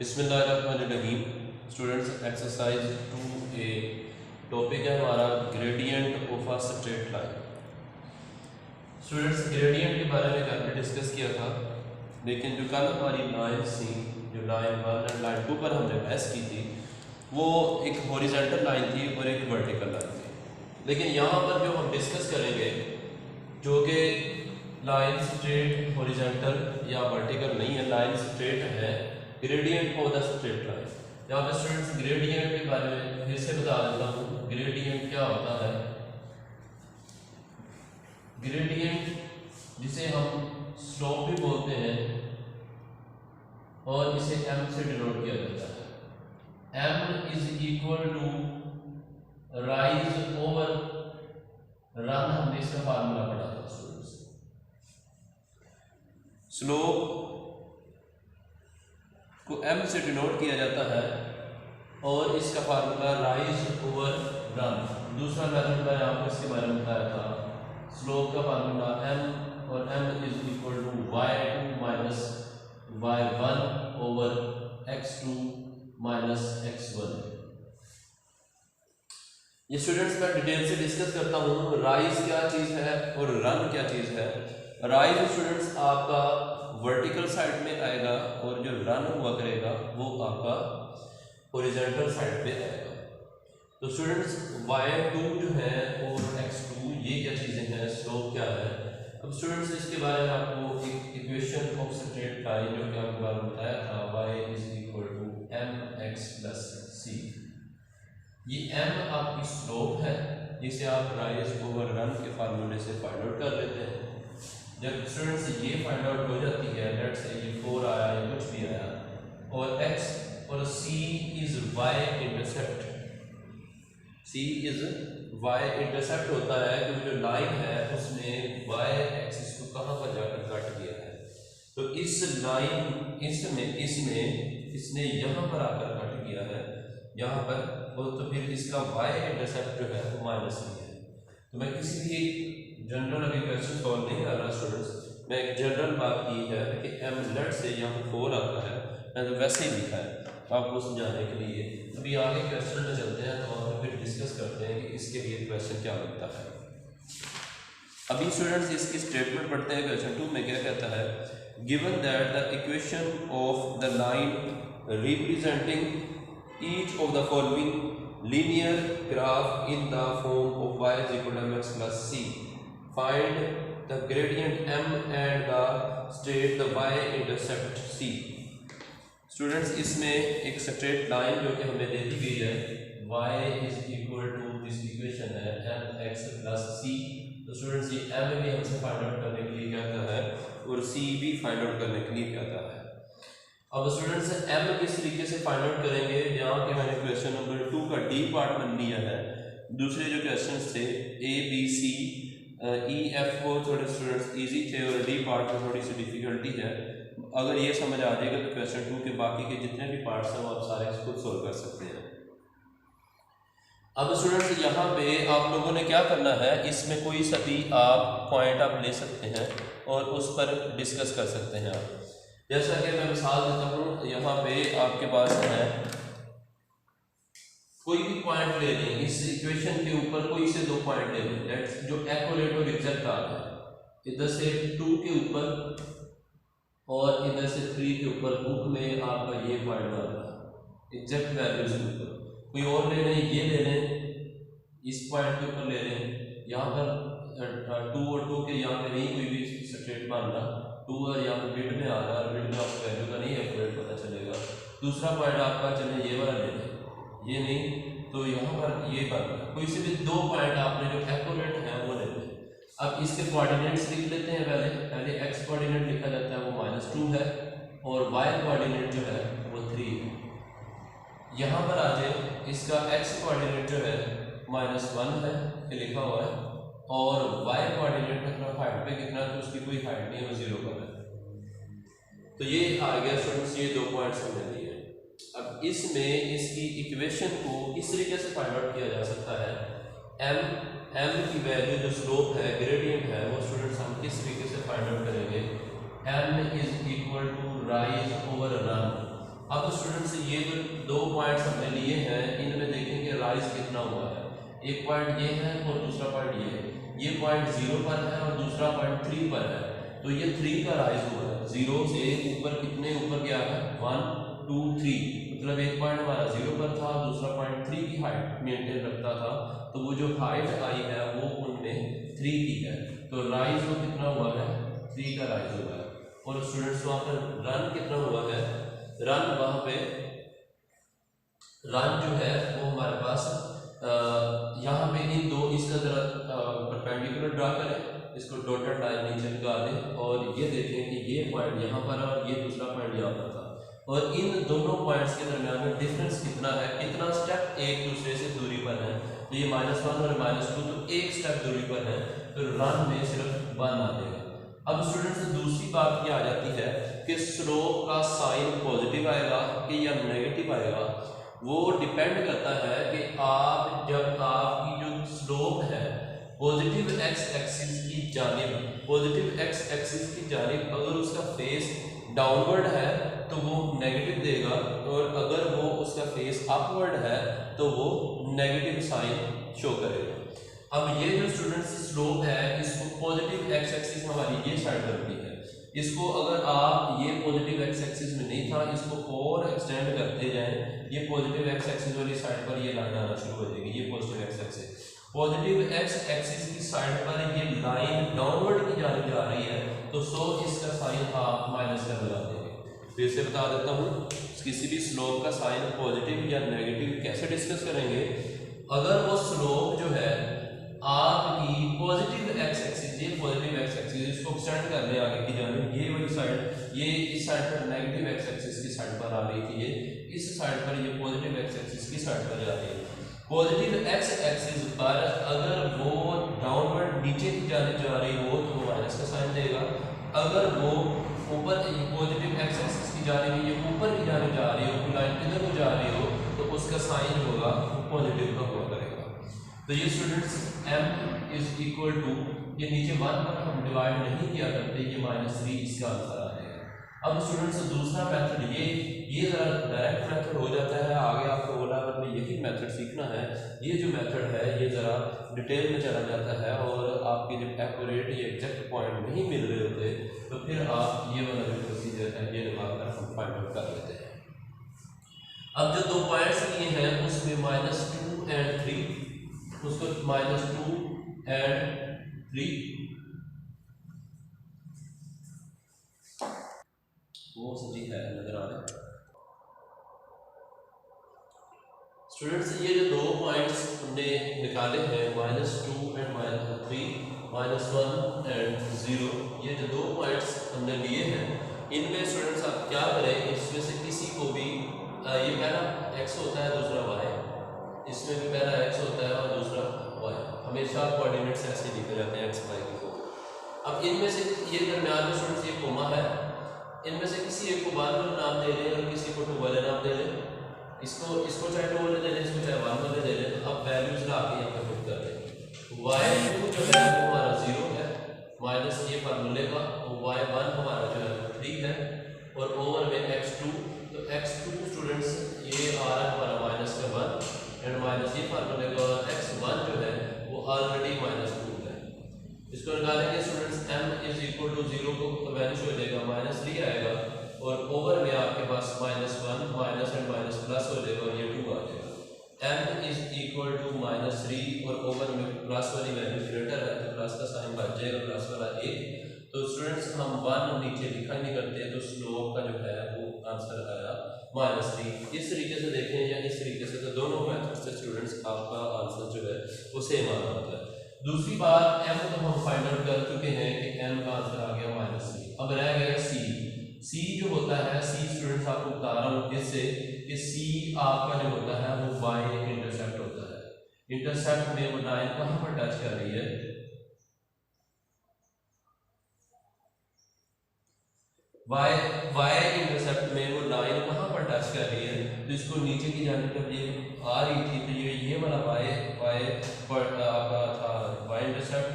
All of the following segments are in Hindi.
बिस्मिल्लाहिर्रहमानिर्रहीम। स्टूडेंट्स, एक्सरसाइज 2A टॉपिक है हमारा gradient of a straight line. Students, gradient के बारे में कल डिस्कस किया था, लेकिन जो कल हमारी लाइन्स थी, जो लाइन 1 और लाइन 2 पर हमने बहस की थी, वो एक हॉरिजॉन्टल लाइन थी और एक वर्टिकल लाइन थी। लेकिन यहाँ पर जो हम डिस्कस करेंगे, जो कि लाइन स्ट्रेट हॉरिजॉन्टल या वर्टिकल नहीं है, लाइन स्ट्रेट है, gradient of the straight line. यहाँ पे स्टूडेंट्स ग्रेडियंट के बारे में फिर से बता देता हूँ। ग्रेडियंट क्या होता है? ग्रेडियंट जिसे हम स्लोप भी बोलते हैं और इसे m से डिनोट किया जाता है। m is equal to rise over run. हमने इसका फार्मूला पढ़ा था स्टूडेंट्स। स्लोप को m से डिनोट किया जाता है और इसका फार्मूला राइज ओवर रन। दूसरा मेथड मैं आपको इसके बारे में बताया था। स्लोप का फार्मूला m और m is equal to y2 minus y1 over x2 minus x1। ये स्टूडेंट्स मैं डिटेल से डिस्कस करता हूँ। राइज क्या चीज़ है और रन क्या चीज़ है। राइज स्टूडेंट्स आपका वर्टिकल साइड में आएगा और जो रन हुआ करेगा वो आपका हॉरिजॉन्टल साइड पे आएगा। तो स्टूडेंट्स y2 जो है और x2 ये क्या चीज़ें हैं, स्लोप क्या है। अब स्टूडेंट्स इसके बारे में आपको एक इक्वेशन ऑफ स्ट्रेट लाइन जो कि आपके बारे में बताया था, y is equal to mx plus c। ये m आपकी स्लोप है जिसे आप राइज ओवर रन के फार्मूले से फाइंड आउट कर लेते हैं। जब स्टूडेंट्स ये फाइंड आउट हो जाती है, लेट्स से ये 4 आया या कुछ भी आया, और x और c is y intercept. c is y intercept होता है क्योंकि जो लाइन है उसने y एक्सिस को कहाँ पर जाकर कट किया है। तो इस लाइन इसने यहाँ पर आकर कट किया है, यहाँ पर, तो फिर इसका y इंटरसेप्ट जो है वो माइनस ही है। तो मैं किसी भी जनरल अभी क्वेश्चन सॉल्व नहीं कर रहा स्टूडेंट्स, मैं एक जनरल बात की है कि m लेट से यहाँ 4 आता है, मैंने तो वैसे ही लिखा है आपको समझाने के लिए। अभी आगे क्वेश्चन में चलते हैं तो वहाँ पर फिर डिस्कस करते हैं कि इसके लिए क्वेश्चन क्या बनता है। अभी स्टूडेंट्स इसकी स्टेटमेंट पढ़ते हैं। क्वेश्चन 2 में क्या कहता है, given that the equation of the line representing each of the following linear graph in the form of y is equal to mx plus c, find the gradient m and the state the y intercept c। Students इसमें एक स्ट्रेट लाइन जो कि हमें दे दी गई है, y is equal to this equation है mx plus c। तो स्टूडेंट्स ये m भी हमसे फाइंड आउट करने के लिए कहता है और c भी फाइंड आउट करने के लिए कहता है। अब स्टूडेंट्स m किस तरीके से फाइंड आउट करेंगे, यहाँ के मैंने क्वेश्चन नंबर 2 का डी पार्ट में लिया है। दूसरे जो क्वेश्चन थे a b c e f वो थोड़े स्टूडेंट्स इजी थे और डी पार्ट में थोड़ी सी डिफिकल्टी है। अगर ये समझ आ जाएगा तो क्वेश्चन 2 के बाकी के जितने भी पार्ट्स हैं वो आप सारे खुद सोल्व कर सकते हैं। अब स्टूडेंट्स यहाँ पे आप लोगों ने क्या करना है, इसमें कोई सा भी आप पॉइंट आप ले सकते हैं और उस पर डिस्कस कर सकते हैं आप। जैसा कि मैं मिसाल देता हूँ, यहाँ पे आपके पास है कोई भी पॉइंट ले लें, इस इक्वेशन के ऊपर कोई से 2 पॉइंट ले लें, लेट्स जो एक्यूरेट और एग्जैक्ट आ रहा है। इधर से 2 के ऊपर और इधर से 3 के ऊपर बुक में आपका ये पॉइंट आ रहा है एग्जैक्ट वैल्यूज के ऊपर। कोई और ले लें, ये ले लें, इस पॉइंट के ऊपर ले लें। यहाँ पर 2 और 2 के यहाँ पे नहीं कोई भी स्ट्रेट बन रहा, 2 और यहाँ पे मिड में आ रहा है, मिड में आपको वैल्यू का नहीं एक्यूरेट पता चलेगा। दूसरा पॉइंट आपका चले ये वाला ले लें, ये नहीं तो यहाँ पर ये बन रहा है। कोई से भी 2 पॉइंट आपने जो एक्यूरेट है वो ले लें। अब इसके कोऑर्डिनेट्स लिख लेते हैं। पहले x कोऑर्डिनेट लिखा जाता है, वो -2 है, और y कोऑर्डिनेट जो है वो 3 है। यहाँ पर आ जाए, इसका x कोऑर्डिनेट जो है -1 है, ये लिखा हुआ है, और y कोऑर्डिनेट मतलब हाइट पे कितना, तो उसकी कोई हाइट नहीं है, वो 0 पर है। तो ये आ गया स्टूडेंट्स, ये 2 पॉइंट्स हमने लिए। अब इसमें इसकी इक्वेशन को इस तरीके से फाइंड आउट किया जा सकता है। m की वैल्यू जो स्लोप है, ग्रेडियंट है, वो स्टूडेंट्स हम किस तरीके से फाइंड आउट करेंगे, m is equal to rise over run. अब स्टूडेंट्स ये जो दो पॉइंट्स हमने लिए हैं इनमें देखेंगे राइज कितना हुआ है। एक पॉइंट ये है और दूसरा पॉइंट ये है। ये पॉइंट 0 पर है और दूसरा पॉइंट 3 पर है, तो ये 3 का राइज हुआ है। 0 से ऊपर कितने ऊपर गया है 1 2 3, मतलब एक पॉइंट हमारा 0 पर था, दूसरा पॉइंट 3 की हाइट मेंटेन रखता था, तो वो जो हाइट आई है वो उनमें 3 की है, तो राइज वो कितना हुआ है 3 का राइज हुआ है। और स्टूडेंट्स वहाँ पर रन कितना हुआ है, रन वहाँ पे रन जो है वो हमारे पास यहाँ पे इन दो इसका जरा परपेंडिकुलर ड्रा करें, इसको डॉटेड लाइन नीचे लगा दें और ये देखें कि ये पॉइंट यहाँ पर और ये दूसरा पॉइंट यहाँ पर था, और इन दोनों पॉइंट्स के दरमियान में डिफरेंस कितना है, कितना स्टेप एक दूसरे से दूरी पर है, तो ये -1 और -2 तो एक स्टेप दूरी पर है, तो रन में सिर्फ 1 आ जाएगा। अब स्टूडेंट्स दूसरी बात ये आ जाती है कि स्लोप का साइन पॉजिटिव आएगा कि या नेगेटिव आएगा, वो डिपेंड करता है कि आप जब आपकी जो स्लोप है पॉजिटिव एक्स एक्सिस की जानिब, पॉजिटिव एक्स एक्सिस की जानिब अगर उसका फेस डाउनवर्ड है तो वो नेगेटिव देगा, और अगर वो उसका फेस अपवर्ड है तो वो नेगेटिव साइन शो करेगा। अब ये जो स्टूडेंट्स स्लोप है इसको पॉजिटिव एक्स एक्सिस हमारी ये साइड करती है, इसको अगर आप ये पॉजिटिव एक्स एक्सिस में नहीं था इसको और एक्सटेंड करते जाएं, ये पॉजिटिव एक्स एक्सिस वाली साइड पर ये लाइन आना शुरू हो जाएगी, ये positive x axis, positive x axis की साइड पर ये लाइन डाउनवर्ड की जाने जा रही है, तो सो इसका साइन आप माइनस कर लगा देंगे। फिर से बता देता हूँ, किसी भी स्लोप का साइन पॉजिटिव या नेगेटिव कैसे डिस्कस करेंगे, अगर वो स्लोप जो है आपकी पॉजिटिव एक्स एक्सिस, ये पॉजिटिव एक्स एक्सिस इसको एक्सटेंड कर ले आगे की जानिब, ये वाली साइड ये इस साइड पर नेगेटिव एक्स एक्सिस की साइड पर आ रही थी, ये इस साइड पर ये पॉजिटिव एक्स एक्सिस की साइड पर जा रही है। पॉजिटिव एक्स एक्सिस पर अगर वो डाउनवर्ड नीचे की जानिब जा रही हो तो वो माइनस का साइन देगा, अगर वो ऊपर पॉजिटिव एक्स एक्सिस की जानिब ये ऊपर की जानिब जा रही हो, लाइन इधर को जा रही हो, तो उसका साइन होगा वो पॉजिटिव का हुआ करेगा। तो ये students m is equal to, ये नीचे 1 पर हम डिवाइड नहीं किया करते, ये -3 इसका आंसर आ जाएगा। अब स्टूडेंट्स दूसरा मेथड ये जरा डायरेक्ट मेथड हो जाता है, आगे आपको बोला अगर में यही मेथड सीखना है, ये जो मेथड है ये ज़रा डिटेल में चला जाता है, और आपके जब एक्यूरेट या एग्जैक्ट पॉइंट नहीं मिल रहे होते तो फिर आप ये वाला जो प्रोसीजर है ये लगाकर हम फाइंड आउट कर लेते हैं। अब जो दो पॉइंट्स लिए हैं उसमें -2 और 3, उसको -2 और 3 वो सही है नजर आ रहा है स्टूडेंट्स। ये जो दो पॉइंट्स हमने निकाले हैं -2 और -3, -1 और 0, ये जो दो पॉइंट्स हमने लिए हैं इनमें स्टूडेंट्स आप क्या करें, इसमें से किसी को भी ये पहला x होता है दूसरा y, इसमें भी पहला x होता है और दूसरा y, हमेशा कोऑर्डिनेट्स ऐसे लिखे रहते हैं x y के को। अब इनमें से ये दरमियान में स्टूडेंट्स ये कोमा है, इनमें से किसी एक को 1 वाला नाम दे दें और किसी को 2 वाले नाम दे दें, इसको चाहे 2 वाले दे दें, इसको चाहे 1 वाले दे दें। अब वैल्यूज ला के यहाँ पे पुट कर दें, y2 जो है वो हमारा 0 है माइनस ये फार्मूले का, y1 हमारा जो है 3 है, और ओवर में x2, तो x2 स्टूडेंट्स ये आ रहा है हमारा -1 एंड माइनस ये फार्मूले का x1 जो है वो ऑलरेडी -2 है। इसको निकालेंगे students, m is equal to 0 को वैनिश हो जाएगा, -3 आएगा, और ओवर में आपके पास -1 माइनस एंड माइनस प्लस हो जाएगा और ये 2 आ जाएगा। m इज इक्वल टू -3 और ओवर में प्लस वाली वैल्यू ग्रेटर है तो प्लस का साइन बच जाएगा, प्लस वाला 1। तो स्टूडेंट्स हम 1 नीचे लिखा ही नहीं करते, तो स्लोप का जो है वो आंसर आया -3। इस तरीके से देखें या इस तरीके से, तो दोनों मेथड से स्टूडेंट्स आपका आंसर जो है वो सेम आ जाता है। दूसरी बात m तो हम फाइंड आउट कर चुके हैं कि m का आंसर आ गया -3। अब रह गया c जो होता है, c स्टूडेंट्स आपको बता रहा हूँ इससे कि c आपका जो होता है वो y इंटरसेप्ट होता है। इंटरसेप्ट में वो लाइन कहाँ पर टच कर रही है, y इंटरसेप्ट में वो लाइन कहाँ पर टच कर रही है, तो इसको नीचे की जानिब जब ये आ रही थी तो ये वाला y पर आपका था y इंटरसेप्ट,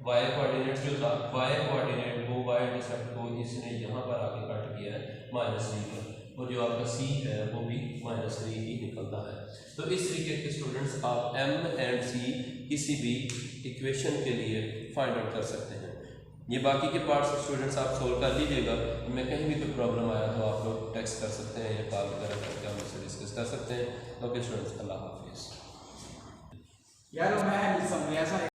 y कोऑर्डिनेट जो था y कोऑर्डिनेट वो y इंटरसेप्ट को इसने यहाँ पर आके कट किया है -3 पर। और जो आपका सी है वो भी -3 ही निकलता है। तो इस तरीके के स्टूडेंट्स आप एम एंड सी किसी भी इक्वेशन के लिए फाइंड आउट कर सकते हैं। ये बाकी के पार्ट्स स्टूडेंट्स आप सोल्व कर लीजिएगा। इनमें कहीं भी कोई प्रॉब्लम आया तो आप लोग टेक्स्ट कर सकते हैं या कॉल वगैरह करके हम इससे डिस्कस कर सकते हैं। ओके स्टूडेंट्स, अल्लाह हाफिज़। यार मैं ऐसा